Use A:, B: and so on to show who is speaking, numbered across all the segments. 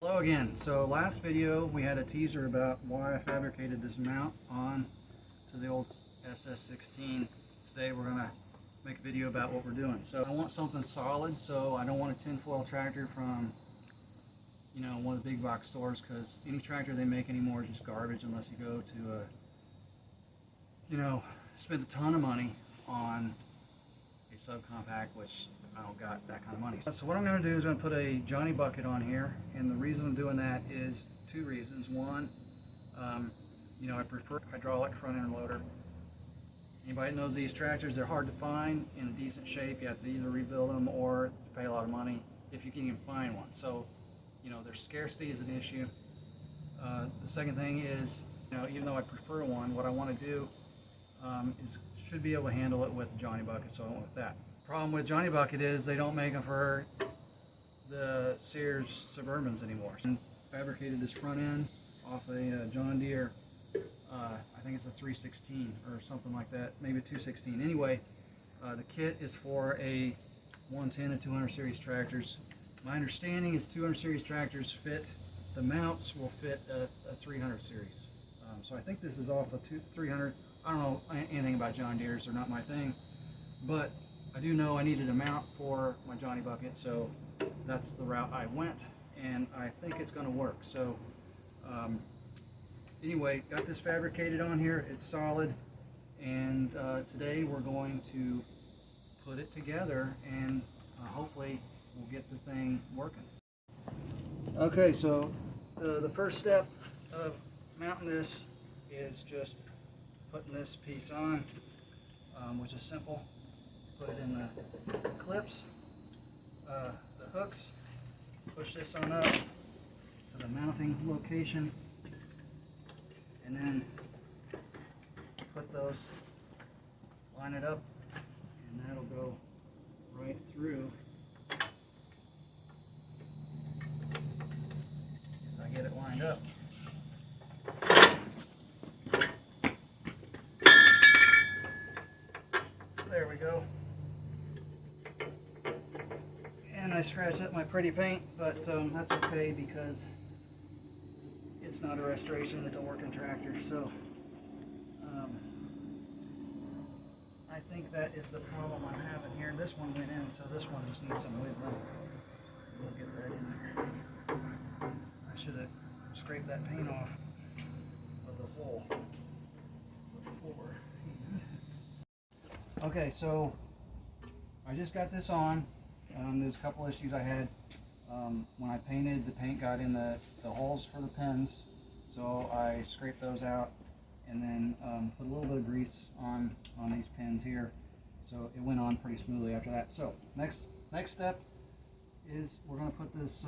A: Hello again. So last video we had a teaser about why I fabricated this mount on to the old SS16. Today we're going to make a video about what we're doing. So I want something solid, so I don't want a tinfoil tractor from one of the big box stores, because any tractor they make anymore is just garbage unless you go to spend a ton of money on a subcompact, which I don't got that kind of money. So what I'm going to do is I'm going to put a Johnny bucket on here, and the reason I'm doing that is two reasons. One, I prefer hydraulic front end loader. Anybody that knows these tractors, they're hard to find in decent shape. You have to either rebuild them or pay a lot of money if you can even find one. So their scarcity is an issue. The second thing is, even though I prefer one, what I want to do should be able to handle it with a Johnny bucket, so I went with that. Problem with Johnny bucket is they don't make them for the Sears Suburbans anymore. And fabricated this front end off a John Deere, I think it's a 316 or something like that, maybe a 216. Anyway, the kit is for a 110 and 200 series tractors. My understanding is 200 series tractors fit, the mounts will fit a 300 series. So I think this is off a 300. I don't know anything about John Deere's, they're not my thing, but I do know I needed a mount for my Johnny bucket, so that's the route I went, and I think it's going to work. So anyway, got this fabricated on here, it's solid, and today we're going to put it together, and hopefully we'll get the thing working. Okay, so the first step of mounting this is just putting this piece on, which is simple. Put it in the clips, the hooks, push this on up to the mounting location, and then put those, line it up, and that'll go right through. As I get it lined up. There we go. And I scratched up my pretty paint, but that's okay because it's not a restoration, it's a working tractor. So I think that is the problem I'm having here. This one went in, so this one just needs some wiggling. We'll get that in there. I should have scraped that paint off of the hole before. Okay, so I just got this on. There's a couple issues I had. When I painted, the paint got in the holes for the pins, so I scraped those out and then put a little bit of grease on these pins here, so it went on pretty smoothly after that. So next step is we're going to put this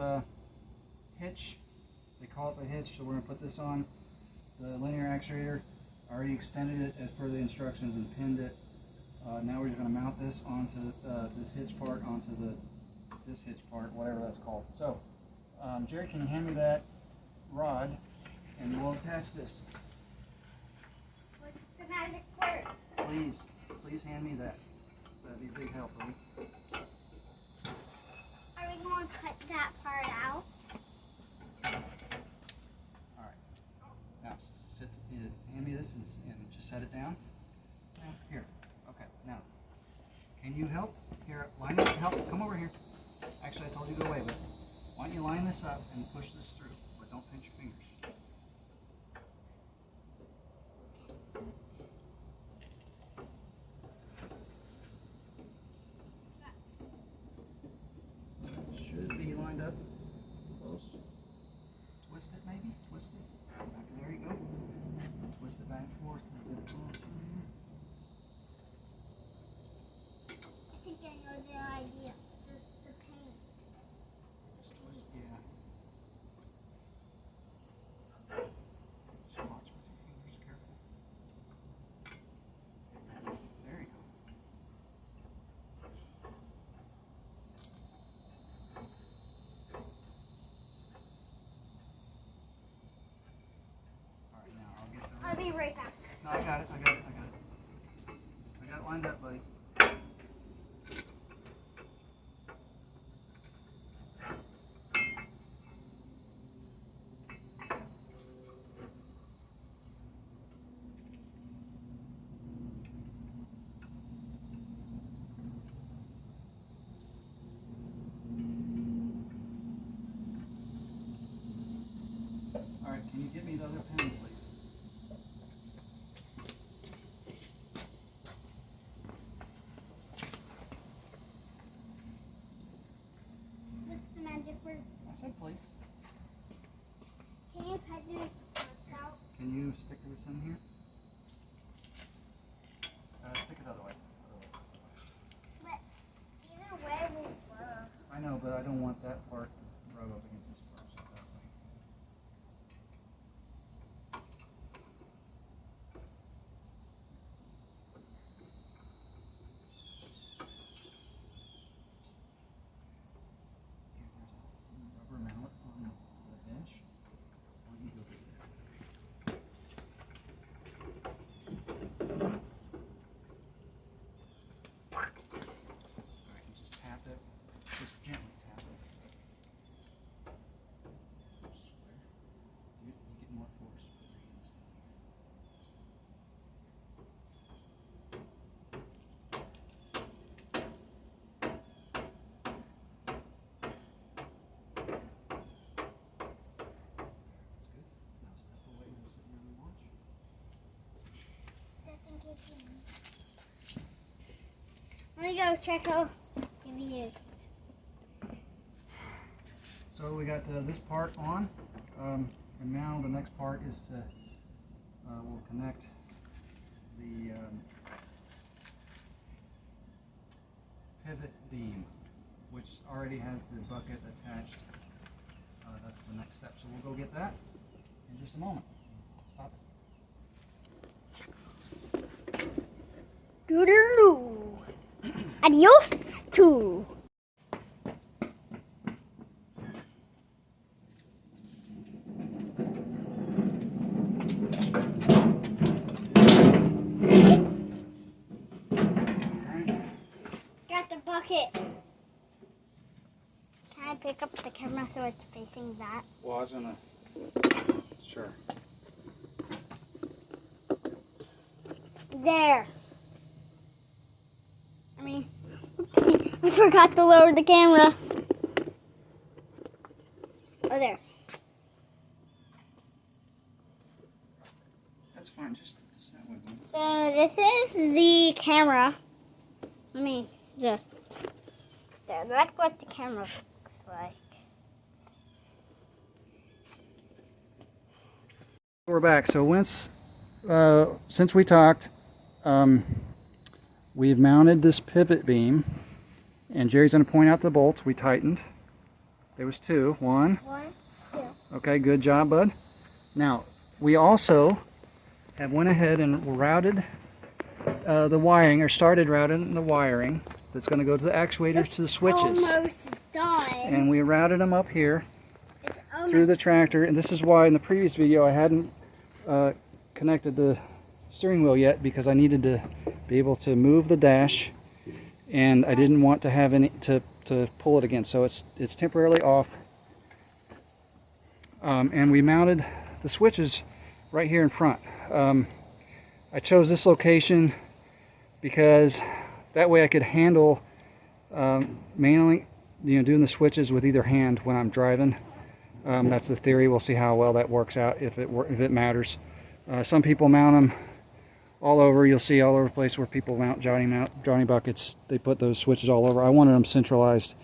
A: hitch. They call it the hitch, so we're going to put this on the linear actuator. I already extended it as per the instructions and pinned it. Now we're just going to mount this onto this hitch part, onto this hitch part, whatever that's called. So, Jerry, can you hand me that rod, and we'll attach this.
B: What's the magic word?
A: Please hand me that. That'd be a big help, right?
B: Are we going to cut that part out?
A: All right. Now, hand me this and just set it down. Here. Okay, now, can you help? Here, line up, help, come over here. Actually, I told you to go away, but why don't you line this up and push this through, but don't pinch your fingers. Should be lined up close. Twist it maybe, twist it. There you go. Twist it back and forth.
B: I think I know the idea. The paint.
A: Just twist, yeah. said place.
B: Can you put this out?
A: Can you stick this in here? Stick it other way.
B: But either way will work.
A: I know, but I don't want that part to rub up against this part. So that way. Rubber mallet on the bench. Why don't you go get that? Alright, you just tap it. Just gently tap it. Square. You get more force with your hands. That's good. Now step away and sit down and watch.
B: Let me go check how heavy it is.
A: So we got this part on, and now the next part is to we'll connect the pivot beam, which already has the bucket attached. That's the next step. So we'll go get that in just a moment. Stop it.
B: Doodaloo. Adios too. Got the bucket. Can I pick up the camera so it's facing that?
A: Well, I was gonna. Sure.
B: There. I mean, I forgot to lower the camera. Oh, there.
A: That's fine. Just that way. Then.
B: So this is the camera. Let me just. There. That's what the camera looks like.
A: We're back. So since we talked, we've mounted this pivot beam, and Jerry's going to point out the bolts we tightened. There was two. One.
B: 1, 2.
A: Okay, good job, bud. Now, we also have went ahead and routed the wiring, or started routing the wiring that's going to go to the actuators to the switches.
B: Almost done.
A: And we routed them up here
B: It's almost
A: through the tractor, and this is why in the previous video I hadn't connected the steering wheel yet, because I needed to be able to move the dash, and I didn't want to have any to pull it again, so it's temporarily off. And we mounted the switches right here in front. I chose this location because that way I could handle manually, doing the switches with either hand when I'm driving. That's the theory. We'll see how well that works out, if it matters. Some people mount them all over. You'll see all over the place where people mount Johnny buckets. They put those switches all over. I wanted them centralized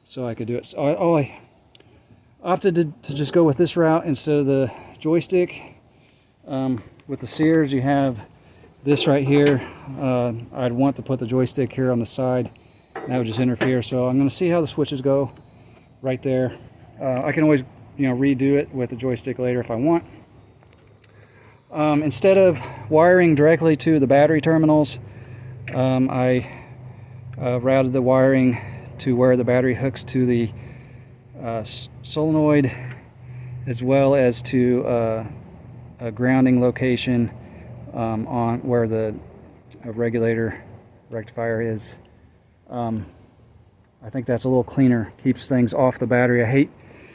A: so I could do it. So I opted to just go with this route instead of the joystick. With the Sears, you have this right here. I'd want to put the joystick here on the side. That would just interfere. So I'm going to see how the switches go right there. I can always redo it with the joystick later if I want. Instead of wiring directly to the battery terminals, I routed the wiring to where the battery hooks to the solenoid, as well as to a grounding location on where the regulator rectifier is. I think that's a little cleaner, keeps things off the battery. I hate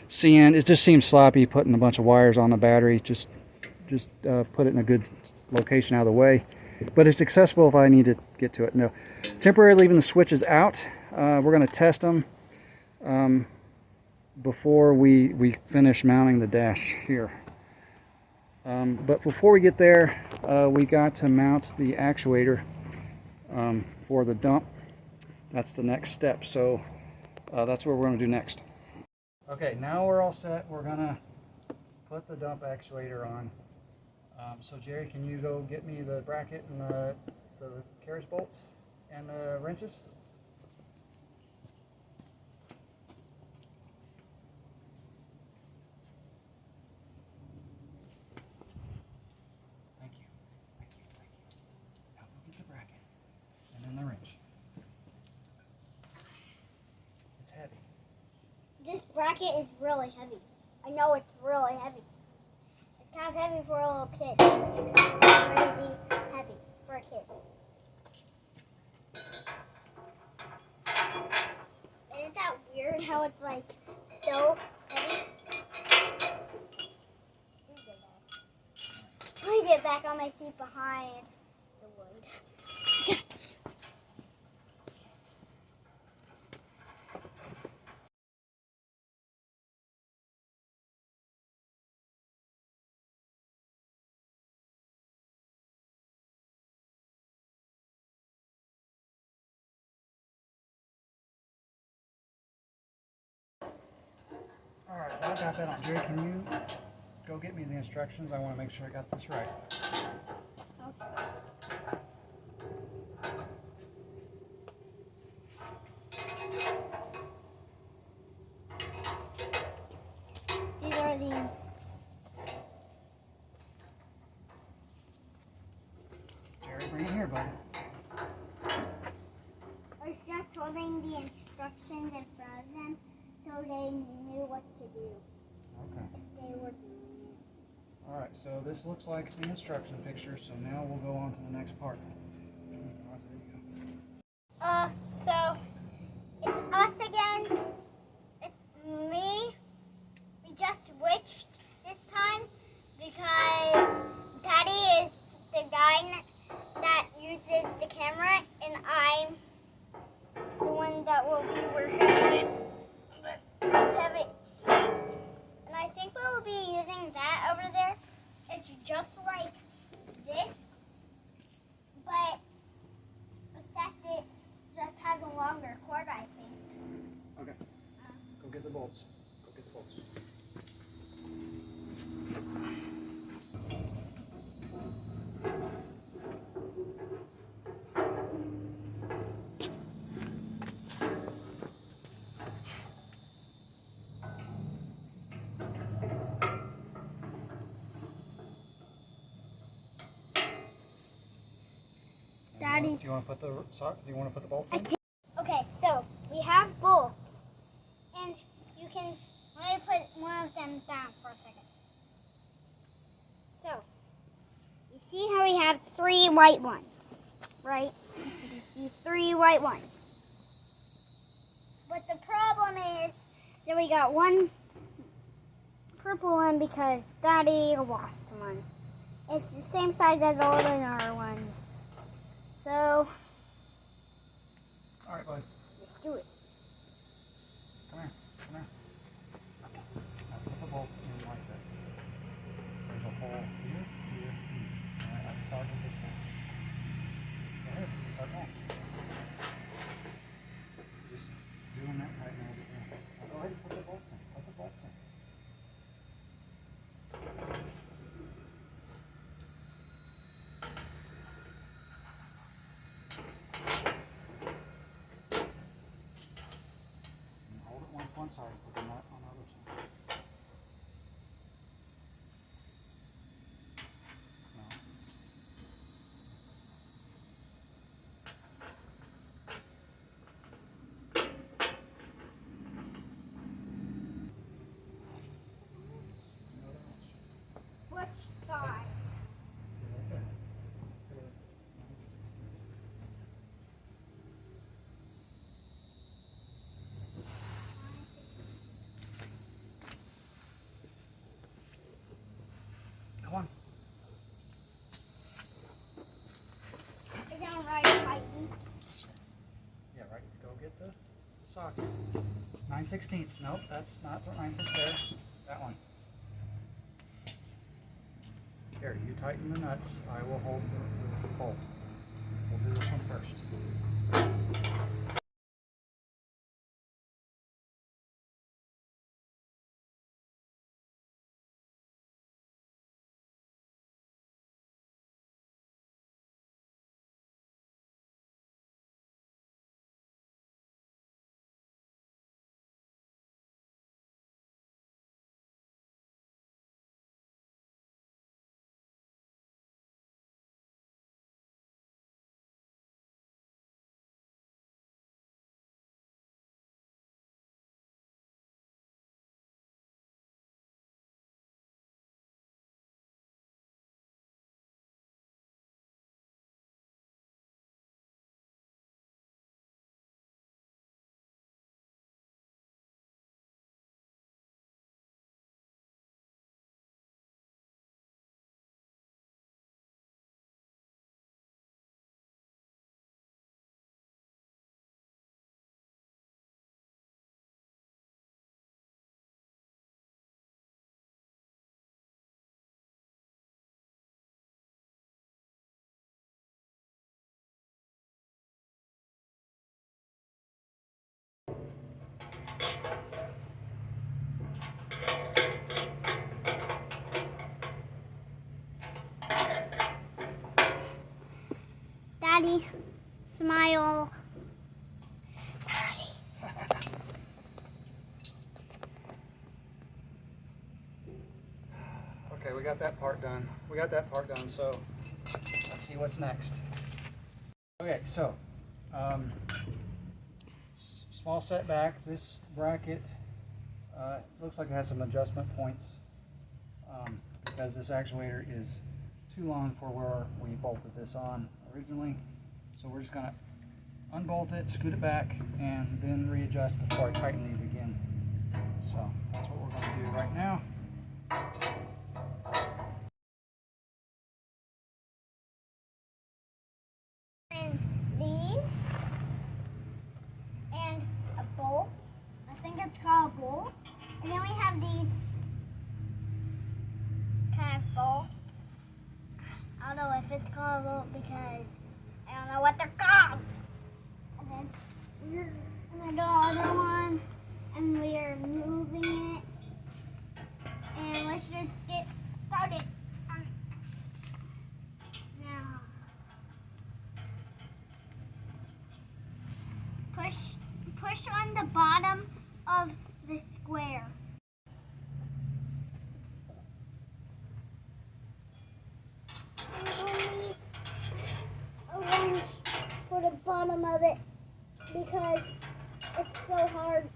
A: seeing, it just seems sloppy putting a bunch of wires on the battery. Just put it in a good location out of the way, but it's accessible if I need to get to it. No, temporarily leaving the switches out. We're going to test them before we finish mounting the dash here. But before we get there, we got to mount the actuator for the dump. That's the next step, so that's what we're going to do next. Okay, now we're all set. We're gonna put the dump actuator on. So Jerry, can you go get me the bracket and the carriage bolts and the wrenches? Thank you. Thank you. Thank you. Now go get the bracket and then the wrench. It's heavy.
B: This bracket is really heavy. I know it's really heavy. It's kind of heavy for a little kid. It's really heavy for a kid. Isn't that weird how it's like so heavy? Let me get back on my seat behind the wood.
A: All right, well, I got that on. Jerry, can you go get me the instructions? I want to make sure I got this right.
B: These are the
A: Jerry, bring it here, buddy.
B: I was just holding the instructions in front of them so they knew what to do
A: Okay.
B: if they were doing it.
A: All right, so this looks like the instruction picture, so now we'll go on to the next part.
B: So it's us again. It's me. We just switched this time because Daddy is the guy that uses the camera and I'm the one that will be working with. It's heavy. And I think we'll be using that over there. It's just like this, but except it just has a longer cord, I think.
A: Okay. Go get the bolts. Go get the bolts.
B: Daddy.
A: Do you want to put the bolts in?
B: Okay, so we have bolts, and you can. Let me put one of them down for a second. So you see how we have 3 white ones, right? You see 3 white ones. But the problem is that we got one purple one because Daddy lost one. It's the same size as all the other ones. So
A: All right, bud.
B: let's do it.
A: Come here. Come here. Now put the bolt in like this. There's a hole here, here, here. All right, I'll start with this one. Go ahead. Start going. Just doing that tight now. Now go ahead and put the bolts in. Put the bolts in. Hold it one side, put the nut on the other side. No. The other one.
B: Which side?
A: Right there. Put it 9/16. Come on.
B: Is that right, Mikey?
A: Yeah, right. Go get the socket. 9/16. Nope, that's not what 9/16 there. That one. Here, you tighten the nuts. I will hold the bolt. We'll do this one first.
B: Daddy, smile. Daddy.
A: Okay, we got that part done. So let's see what's next. Okay, so small setback. This bracket looks like it has some adjustment points because this actuator is too long for where we bolted this on originally. So we're just going to unbolt it, scoot it back, and then readjust before I tighten these again. So that's what we're going to do right now.
B: And these and a bolt. I think it's called a bolt. And then we have these kind of bolts. I don't know if it's called a bolt because I don't know what they're called. And then the other one, and we are moving it. And let's just get started. Now, push on the bottom of the square. And we'll need a wrench for the bottom of it because it's so hard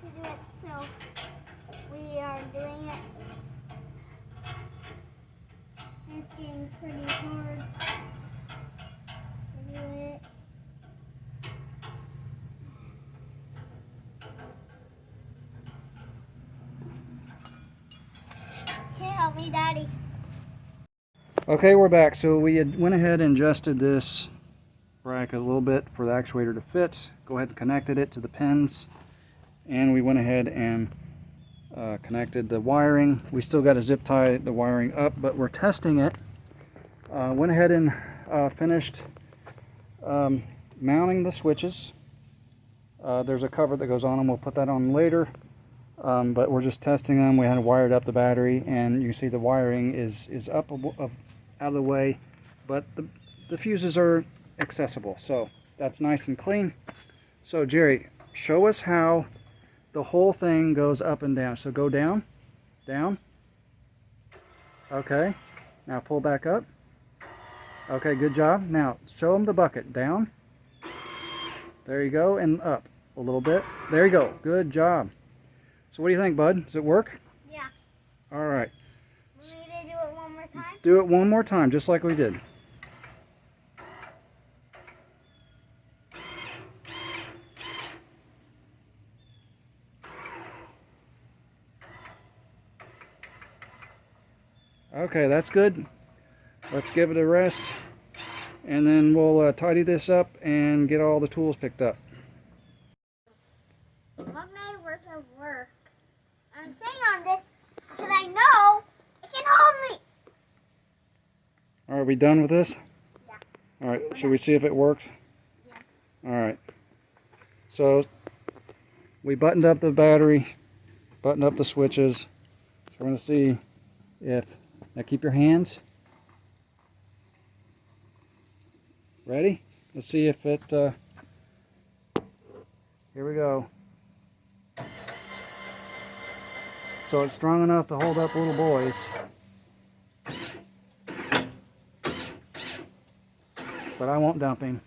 B: to do it. So we are doing it. It's getting pretty hard to do it. Can you help me, Daddy?
A: Okay, we're back. So we had went ahead and adjusted this bracket a little bit for the actuator to fit. Go ahead and connected it to the pins, and we went ahead and connected the wiring. We still got to zip tie the wiring up, but we're testing it. Went ahead and finished mounting the switches. There's a cover that goes on them. We'll put that on later. But we're just testing them. We had wired up the battery, and you see the wiring is up out of the way, but the fuses are accessible, so that's nice and clean. So Jerry, show us how the whole thing goes up and down. So go down, down. Okay, now pull back up. Okay, good job. Now show them the bucket. Down. There you go, and up a little bit. There you go. Good job. So what do you think, bud? Does it work?
B: Yeah.
A: All right.
B: Want me to do it one more time?
A: Do it one more time, just like we did. Okay, that's good. Let's give it a rest, and then we'll tidy this up and get all the tools picked up.
B: What night was it work? I'm sitting on this because I know it can hold me.
A: Are we done with this?
B: Yeah.
A: All right, should we see if it works?
B: Yeah.
A: All right. So we buttoned up the battery, buttoned up the switches. So we're going to see if, now keep your hands. Ready? Let's see if it, here we go. So it's strong enough to hold up little boys. But I won't dump him.